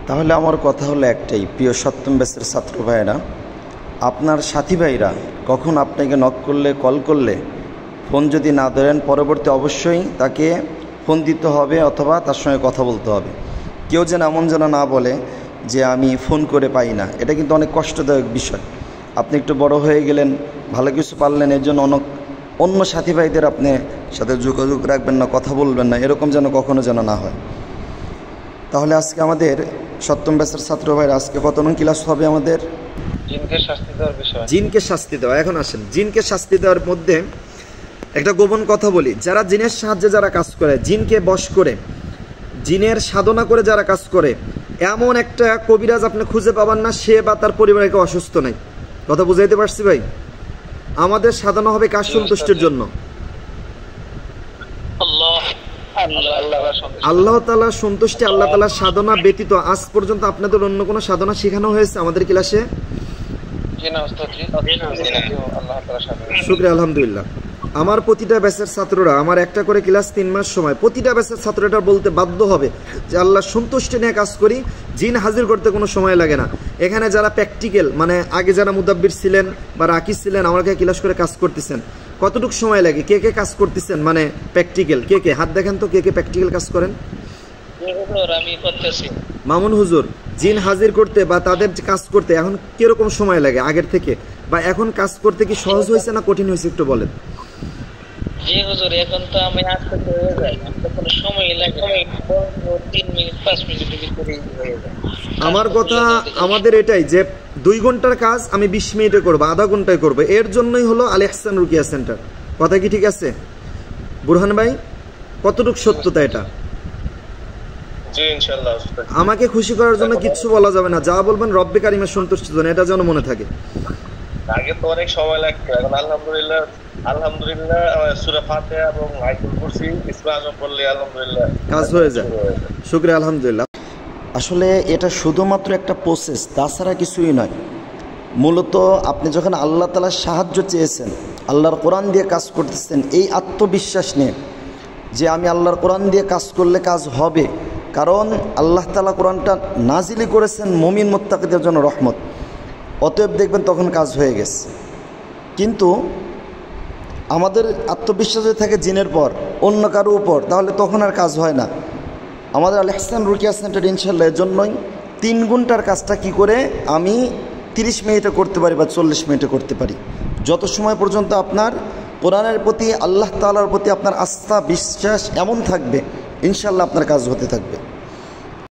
তাহলে আমার কথা হলো একটাই, প্রিয় সপ্তম ব্যাচের ছাত্র ভাইয়েরা, আপনার সাথী ভাইরা কখন আপনাকে নক করলে, কল করলে ফোন যদি না ধরেন, পরবর্তী অবশ্যই তাকে ফোন দিতে হবে অথবা তার সঙ্গে কথা বলতে হবে। কেউ যেন এমন যেন না বলে যে আমি ফোন করে পাই না। এটা কিন্তু অনেক কষ্টদায়ক বিষয়। আপনি একটু বড় হয়ে গেলেন, ভালো কিছু পারলেন, এর জন্য অন্য সাথী ভাইদের আপনি সাথে যোগাযোগ রাখবেন না, কথা বলবেন না, এরকম যেন কখনো যেন না হয়। তাহলে আজকে আমাদের সপ্তম ব্যাচের ছাত্র ভাইরা আজকে কত নং ক্লাস হবে আমাদের? জিনকে শাস্তি দেওয়ার বিষয়। জিনকে শাস্তি দেওয়া। এখন আসেন, জিনকে শাস্তি দেওয়ার মধ্যে একটা গোপন কথা বলি। যারা জিনের সাহায্যে যারা কাজ করে, জিনকে বশ করে, জিনের সাধনা করে যারা কাজ করে, এমন একটা কবিরাজ আপনি খুঁজে পাবেন না সে বা তার পরিবারে কেউ অসুস্থ নাই। কথা বুঝাইতে পারছি ভাই? আমাদের সাধনা হবে কার সন্তুষ্টির জন্য? আল্লাহ তাআলার সন্তুষ্টি, আল্লাহ তাআলার সাধনা ব্যতীত আজ পর্যন্ত আপনাদের অন্য কোনো সাধনা শেখানো হয়েছে আমাদের ক্লাসে? শুকরিয়া, আলহামদুলিল্লাহ। আমার প্রতিটা ব্যাচের ছাত্ররা, আমার একটা করে ক্লাস 3 মাস সময়, প্রতিটা ব্যাচের ছাত্রটা বলতে বাধ্য হবে যে আল্লাহ সন্তুষ্টি নিয়ে কাজ করি, জিন হাজির করতে কোনো সময় লাগে না। এখানে যারা প্র্যাকটিক্যাল, মানে আগে যারা মুদাব্বির ছিলেন বা রাকিস ছিলেন, আমাকে ক্লাস করে কাজ করতেছেন, কতটুকু সময় লাগে? কে কে কাজ করতেছেন মানে প্র্যাকটিক্যাল? কে কে হাত দেখেন তো, কে কে প্র্যাকটিক্যাল কাজ করেন? মামুন হুজুর, জিন হাজির করতে বা তাদের কাজ করতে এখন কিরকম সময় লাগে আগের থেকে, বা এখন কাজ করতে কি সহজ হয়েছে না কঠিন হয়েছে একটু বলেন। জি হুজুর, এখন তো আমি আজকে হয়ে যায়, কোনো সময় লাগে 3 মিনিট 5 মিনিটের ভিতরেই হয়ে যায়। আমার কথা আমাদের এটাই যে 2 ঘন্টার কাজ আমি 20 মিনিটে করবো, আধা ঘন্টায় করবো। এর জন্যই হলো আল ইহসান রুকিয়া সেন্টার। কথা কি ঠিক আছে বুরহান ভাই? কতটুকু সত্যতা এটা? জি ইনশাআল্লাহ। আমাকে খুশি করার জন্য কিচ্ছু বলা যাবে না, যা বলবেন রব্বে কারিমের সন্তুষ্টির জন্য, এটা যেন মনে থাকে। আগে তো অনেক সময় লাগতো, এখন আলহামদুলিল্লাহ সূরা ফাতিহা এবং আয়াতুল কুরসি ইসরা আযম পড়লে আলহামদুলিল্লাহ কাজ হয়ে যায়। শুকরিয়া, আলহামদুলিল্লাহ। আসলে এটা শুধুমাত্র একটা প্রসেস, তাছাড়া কিছুই নয়। মূলত আপনি যখন আল্লাহ তাআলার সাহায্য চেয়েছেন, আল্লাহর কোরআন দিয়ে কাজ করতেছেন, এই আত্মবিশ্বাস নিয়ে যে আমি আল্লাহর কোরআন দিয়ে কাজ করলে কাজ হবে, কারণ আল্লাহ তাআলা কোরআনটা নাজিলি করেছেন মুমিন মুত্তাকিদের জন্য রহমত, অতএব দেখবেন তখন কাজ হয়ে গেছে। কিন্তু আমাদের আত্মবিশ্বাস যদি থাকে জিনের পর, অন্য কারো উপর, তাহলে তখন আর কাজ হয় না। আমাদের আল ইহসান রুকিয়া সেন্টার ইনশাআল্লাহ এর জন্যই 3 ঘন্টার কাজটা কি করে আমি 30 মিনিটে করতে পারি বা 40 মিনিটে করতে পারি। যত সময় পর্যন্ত আপনার কোরআনের প্রতি, আল্লাহ তাআলার প্রতি আপনার আস্থা বিশ্বাস এমন থাকবে, ইনশাআল্লাহ আপনার কাজ হতে থাকবে।